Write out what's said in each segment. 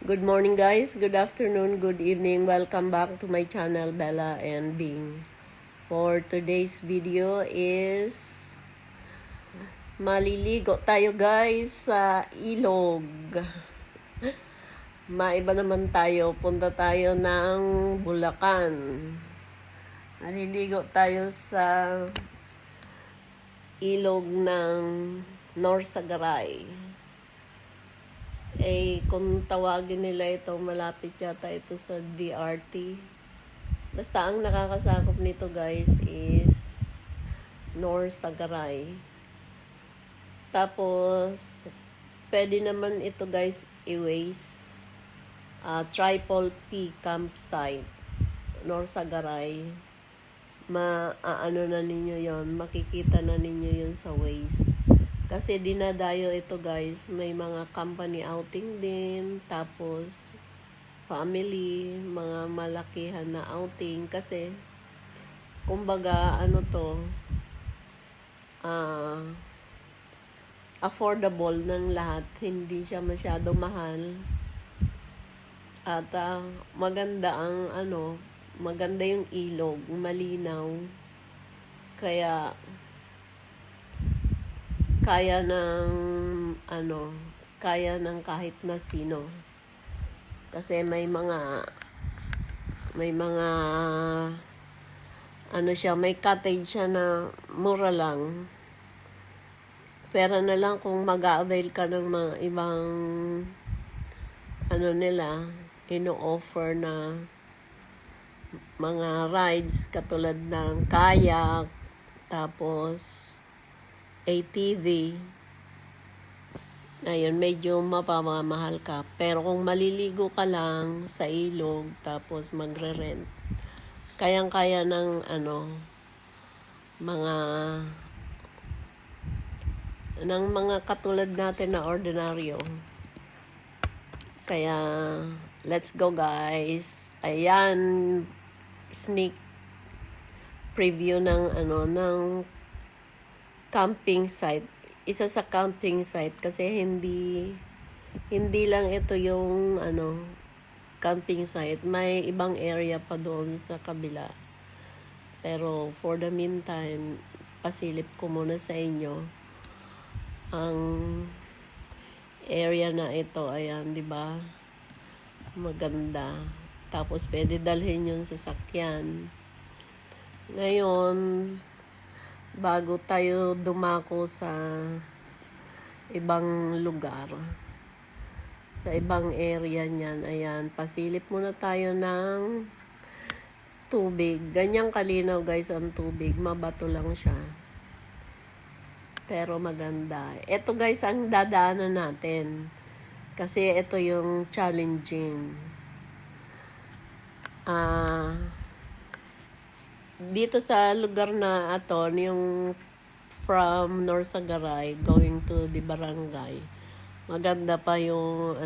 Good morning guys, good afternoon, good evening. Welcome back to my channel Bella and Bing. For today's video is maliligo tayo guys sa ilog. Maiba naman tayo, punta tayo ng Bulacan. Maliligo tayo sa ilog ng Norsagaray. Kung tawagin nila ito, malapit yata ito sa DRT. Basta ang nakakasakop nito guys is Norsagaray. Tapos, pwede naman ito guys i-waste. Triple P campsite, Norsagaray. Maano na ninyo yon, makikita na ninyo yon sa Waze. Kasi dinadayo ito guys, may mga company outing din, tapos family, mga malakihan na outing. Kasi, kumbaga, affordable ng lahat, hindi siya masyado mahal. At maganda maganda yung ilog, malinaw. Kaya kaya ng kahit na sino. Kasi may mga may cottage siya na mura lang. Pera na lang kung mag-a-avail ka ng mga ibang ino-offer na mga rides katulad ng kayak, tapos ATV. Ayun, medyo mapamamahal ka. Pero kung maliligo ka lang sa ilog, tapos magre-rent, kayang-kaya ng mga katulad natin na ordinaryo. Kaya, let's go guys. Ayan, sneak preview ng camping site. Isa sa camping site kasi hindi lang ito yung camping site. May ibang area pa doon sa kabila. Pero for the meantime, pasilip ko muna sa inyo ang area na ito. Ayan, di ba? Maganda. Tapos pwede dalhin yung sasakyan. Ngayon, bago tayo dumako sa ibang lugar, sa ibang area niyan, ayan, pasilip muna tayo ng tubig. Ganyang kalinaw guys ang tubig, mabato lang siya. Pero maganda. Ito guys ang dadaanan natin. Kasi ito yung challenging. Dito sa lugar na ito, yung from Norsagaray going to the barangay, maganda pa yung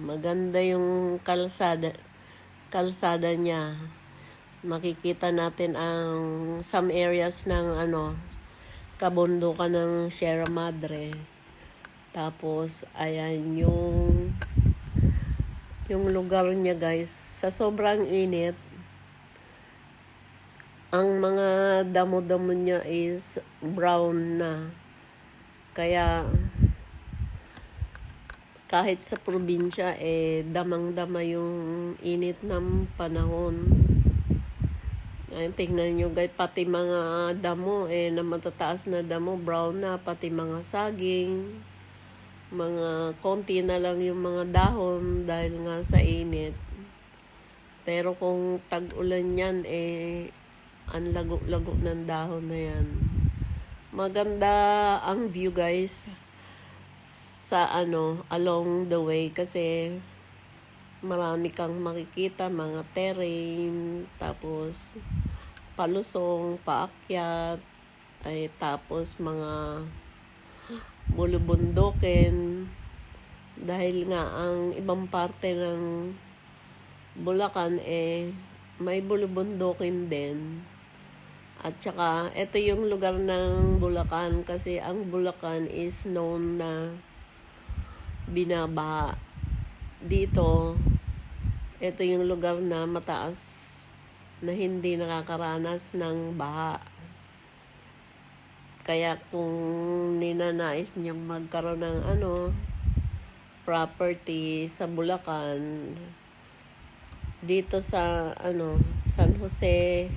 maganda yung kalsada niya. Makikita natin ang some areas ng kabundukan ng Sierra Madre. Tapos ayan yung lugar niya guys, sa sobrang init, ang mga damo-damo niya is brown na. Kaya kahit sa probinsya damang-dama yung init ng panahon. Ayun, tingnan nyo guys, pati mga damo na matataas na damo, brown na, pati mga saging, mga konti na lang yung mga dahon dahil nga sa init. Pero kung tag-ulan yan, ang lago-lago ng dahon na yan. Maganda ang view guys sa along the way kasi marami kang makikita, mga terrain, tapos palusong, paakyat, tapos mga bulubundukin. Dahil nga ang ibang parte ng Bulacan may bulubundukin din. At saka ito yung lugar ng Bulacan kasi ang Bulacan is known na binabaha. dito, ito yung lugar na mataas na hindi nakakaranas ng baha. Kaya kung ninanais niyo magkaroon ng property sa Bulacan, dito sa San Jose,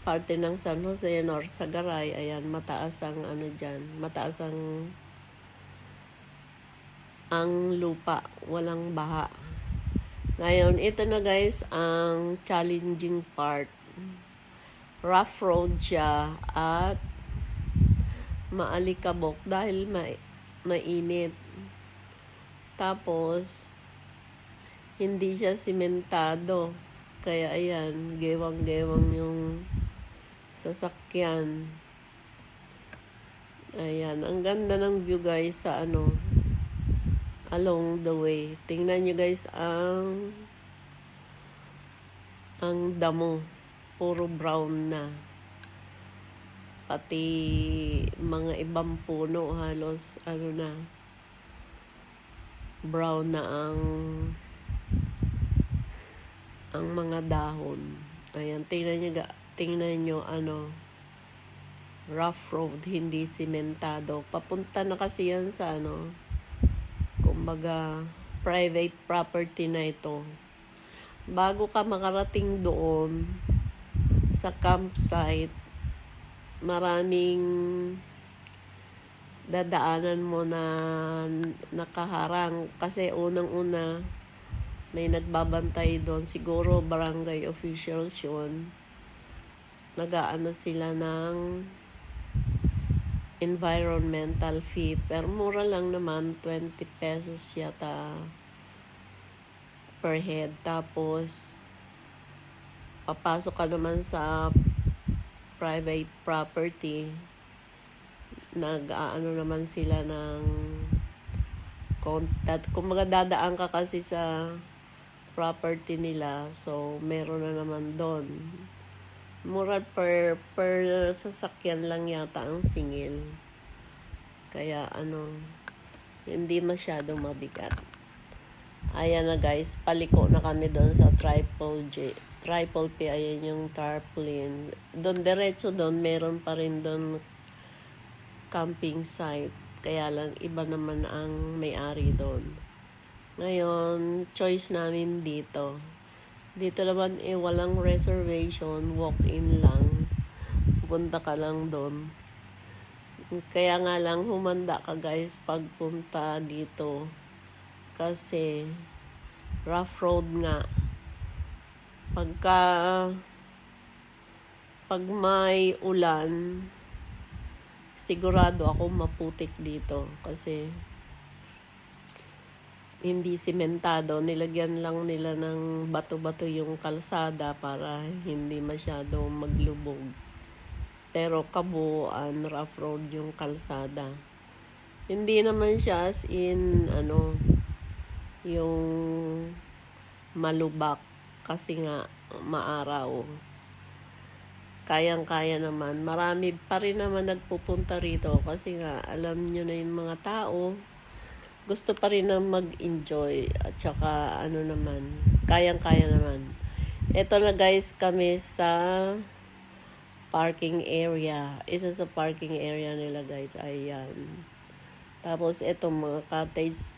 parte ng San Jose, Norsagaray, ayan, mataas ang diyan, mataas ang lupa, walang baha. Ngayon, ito na guys ang challenging part. Rough road siya at maalikabok dahil mainit. Tapos, hindi siya simentado. Kaya ayan, gewang-gewang yung sasakyan. Ayan, ang ganda ng view guys sa along the way. Tingnan nyo guys ang damo. Puro brown na. Pati mga ibang puno halos na, brown na ang mga dahon. Ayan, tingnan nyo rough road, hindi simentado. Papunta na kasi yan sa kumbaga private property na ito. Bago ka makarating doon sa campsite, maraming dadaanan mo na nakaharang kasi unang-una may nagbabantay doon, siguro barangay officials yun. Nag-aano sila ng environmental fee, pero mura lang naman, 20 pesos yata per head. Tapos papasok ka naman sa private property, nag-aano naman sila ng contact. Kung dadaan ka kasi sa property nila, so meron na naman doon. Mura per sasakyan lang yata ang singil. Kaya hindi masyadong mabigat. Ayan na guys, paliko na kami doon sa Triple P, ayan yung tarpaulin. Doon, diretso doon, meron pa rin doon camping site. Kaya lang, iba naman ang may-ari doon. Ngayon, choice namin dito. Dito naman, walang reservation, walk-in lang. Pupunta ka lang doon. Kaya nga lang, humanda ka guys pagpunta dito. Kasi, rough road nga. Pag may ulan, sigurado ako maputik dito kasi hindi simentado, nilagyan lang nila ng bato-bato yung kalsada para hindi masyado maglubog. Pero kabuuan, rough road yung kalsada. Hindi naman siya as in yung malubak kasi nga maaraw. Kayang-kaya naman. Marami pa rin naman nagpupunta rito kasi nga alam nyo na yung mga tao, gusto pa rin na mag-enjoy at saka naman, kayang-kaya naman. Ito na guys kami sa parking area. Isa sa parking area nila guys, ayan. Tapos ito mga cottage,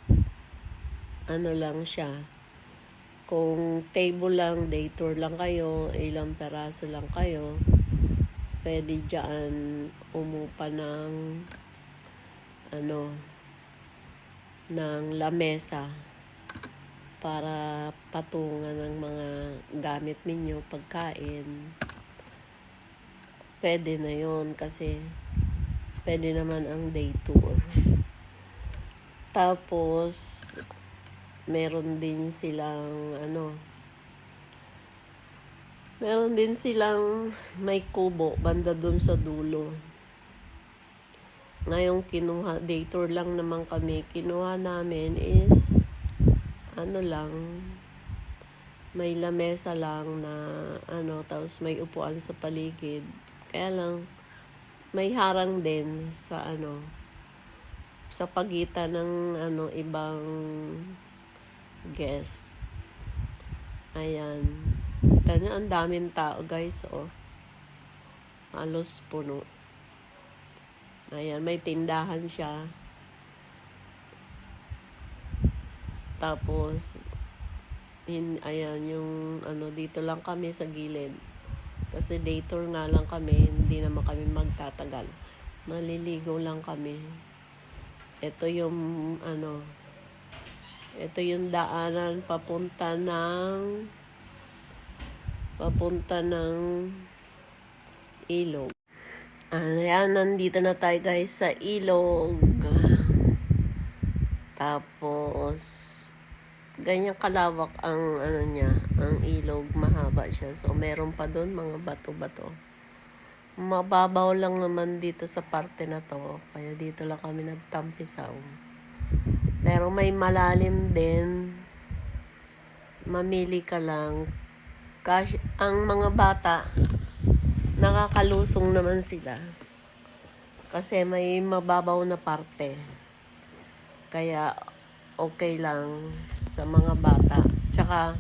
lang siya. Kung table lang, day tour lang kayo, ilang peraso lang kayo, pwede dyan umupa ng ng lamesa para patungan ng mga gamit ninyo, pagkain. Pwede na yon kasi pwede naman ang day tour. Tapos meron din silang may kubo banda dun sa dulo. Ngayong day tour lang naman kami, kinuha namin is may lamesa lang na tapos may upuan sa paligid. Kaya lang may harang din sa pagitan ng ibang guest. Ayan. Tanya, ang daming tao guys, oh. Halos puno. Ayan, may tindahan siya. Tapos, ayan, yung dito lang kami sa gilid. Kasi day tour nga lang kami, hindi naman kami magtatagal. Maliligo lang kami. Ito yung ito yung daanan papunta ng ilog. Ayan, nandito na tayo guys sa ilog. Tapos ganyan kalawak ang ang ilog, mahaba siya. So meron pa doon mga bato-bato. Mababaw lang naman dito sa parte na to, kaya dito lang kami nagtampisaw. Pero may malalim din. Mamili ka lang. Ang mga bata, nakakalusong naman sila. Kasi may mababaw na parte. Kaya okay lang sa mga bata. Tsaka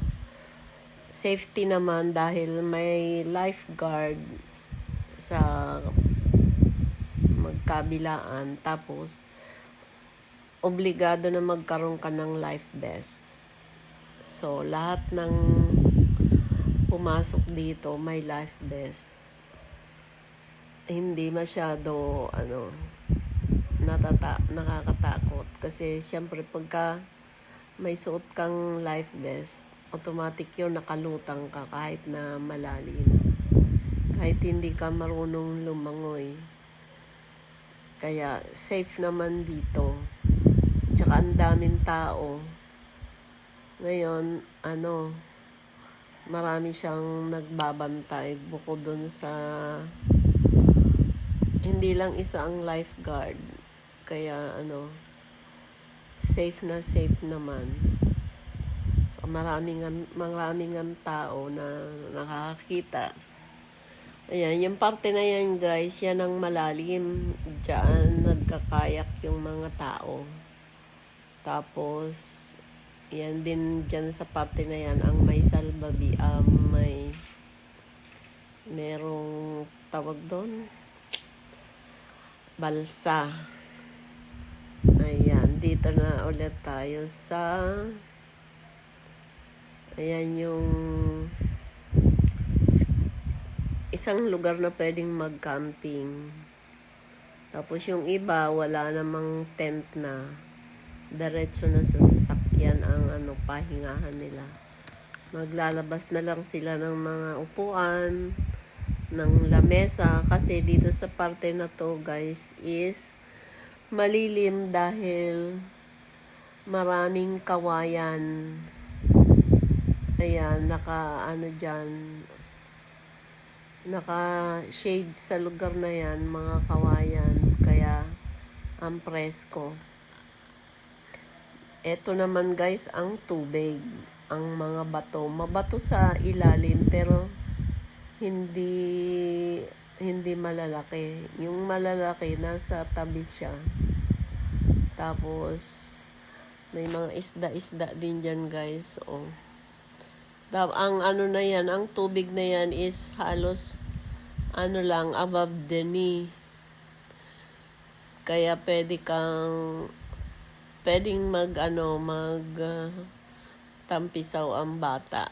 safety naman dahil may lifeguard sa magkabilaan. Tapos obligado na magkaroon ka ng life vest. So lahat ng pumasok dito may life vest. Hindi masyado nakakatakot kasi syempre pagka may suot kang life vest, automatic yun, nakalutang ka kahit na malalim, kahit hindi ka marunong lumangoy. Kaya safe naman dito. Tsaka ang daming tao ngayon. Marami siyang nagbabantay bukod dun sa hindi lang isa ang lifeguard. Kaya safe naman. So maraming tao na nakakakita. Ayan, yung parte na yan guys, yan ang malalim. Diyan nagkakayak yung mga tao. Tapos yan din dyan sa parte na yan ang may salbabi, merong tawag doon, balsa. Ayan, dito na ulit tayo sa ayan yung isang lugar na pwedeng mag-camping. Tapos yung iba wala namang tent na, diretso na sa sasakyan ang pahingahan nila. Maglalabas na lang sila ng mga upuan, ng lamesa, kasi dito sa parte na to guys is malilim dahil maraming kawayan. Ayan, naka-shade sa lugar na yan, mga kawayan, kaya ang presko. Ito naman guys ang tubig, ang mga bato. Mabato sa ilalim pero hindi malalaki. Yung malalaki nasa tabi siya. Tapos may mga isda-isda din dyan guys. Oh. Ang na yan, ang tubig na yan is halos lang above the knee. Kaya pwedeng tampisaw ang bata.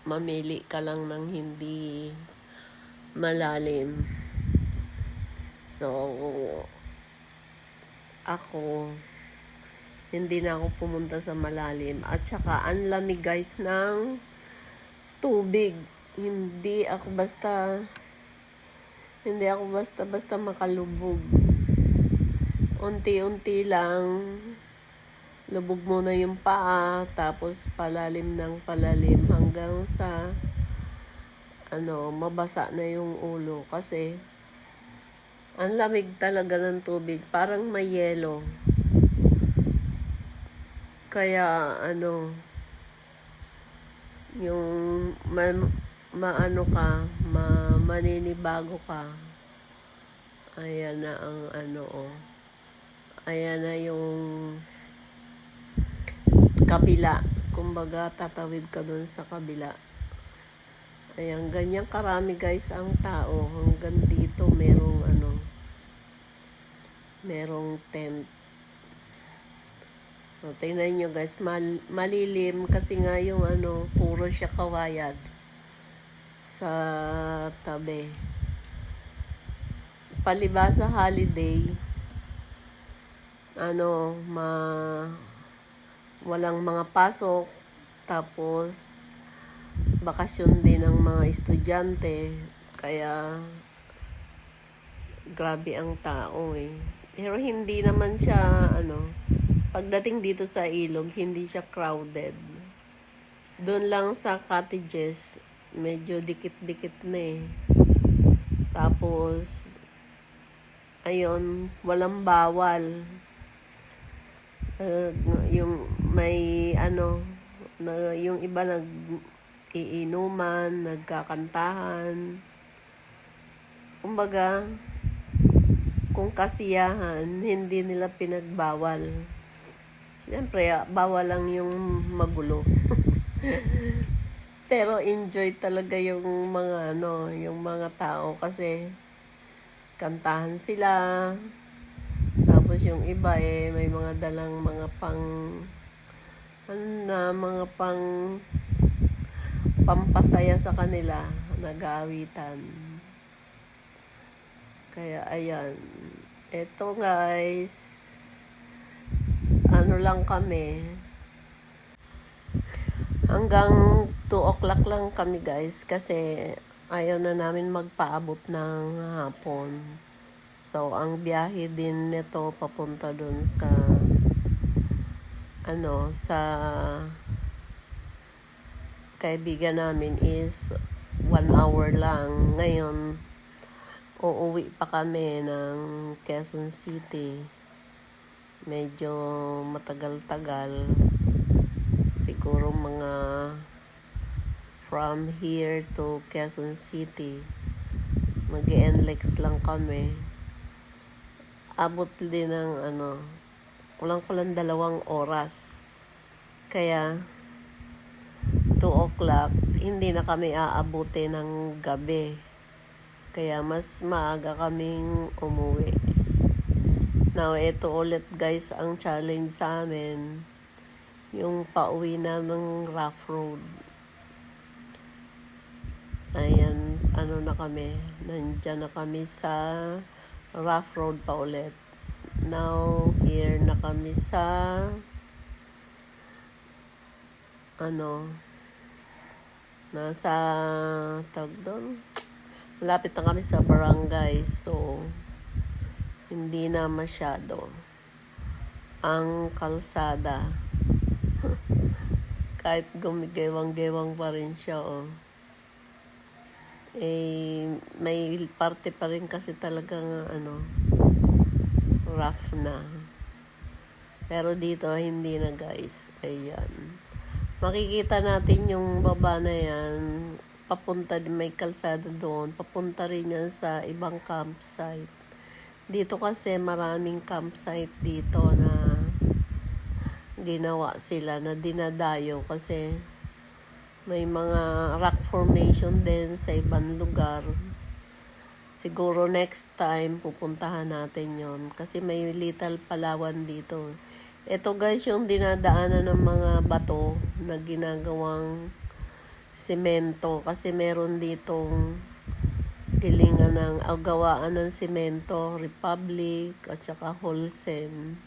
Mamili ka lang ng hindi malalim. So ako hindi na ako pumunta sa malalim. At saka ang lamig guys ng tubig. Hindi ako basta makalubog. Unti-unti lang, lubog muna yung paa, tapos palalim ng palalim hanggang sa mabasa na yung ulo. Kasi ang lamig talaga ng tubig, parang may yelo. Kaya yung maninibago ka. Ayan na ang ayan na yung kabila. Kumbaga, tatawid ka dun sa kabila. Ayan, ganyan karami guys ang tao. Hanggang dito merong tent. O, tingnan nyo guys, malilim kasi nga yung puro siya kawayan sa tabi. Palibasa holiday, walang mga pasok, tapos bakasyon din ng mga estudyante, kaya grabe ang tao eh. Pero hindi naman siya pagdating dito sa ilog, hindi siya crowded. Doon lang sa cottages, medyo dikit-dikit na eh. Tapos ayun, walang bawal. Yung may yung iba iinuman, nagkakantahan. Kumbaga, kung kasiyahan, hindi nila pinagbawal. Siyempre, bawal lang yung magulo. Pero enjoy talaga yung mga tao kasi kantahan sila. Tapos yung iba may mga dalang mga pampasaya sa kanila, nag-aawitan. Kaya ayan, eto guys, lang kami, hanggang 2 o'clock lang kami guys kasi ayaw na namin magpaabot ng hapon. So ang biyahe din nito papunta dun sa kaibigan namin is 1 hour lang. Ngayon uuwi pa kami ng Quezon City. Medyo matagal-tagal. Siguro mga from here to Quezon City. Mag-NLEX lang kami. Abot din ng kulang-kulang 2 oras. Kaya 2 o'clock, hindi na kami aabuti ng gabi. Kaya mas maaga kaming umuwi. Now, ito ulit guys ang challenge sa amin. Yung pauwi na ng rough road. Ayan, na kami. Nandyan na kami sa rough road pa ulit. Now, here na kami sa nasa tawag doon. Malapit na kami sa barangay, so hindi na masyado ang kalsada. Kahit gumigewang-gewang pa rin siya, may parte pa rin kasi talagang rough na. Pero dito hindi na guys. Ayan. Makikita natin yung baba na yan. Papunta din, may kalsada doon. Papunta rin yan sa ibang campsite. Dito kasi maraming campsite dito na ginawa sila na dinadayo kasi may mga rock formation din sa ibang lugar. Siguro next time pupuntahan natin yon kasi may Little Palawan dito. Ito guys yung dinadaanan ng mga bato na ginagawang semento kasi meron ditong gilingan ng gawaan ng semento, Republic at saka Holcim.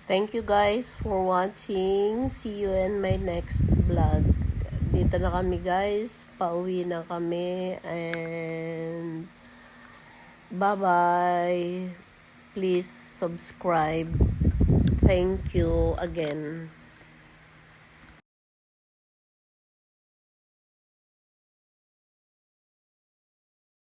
Thank you guys for watching. See you in my next vlog. Dito na kami guys. Pauwi na kami and bye-bye. Please subscribe. Thank you again.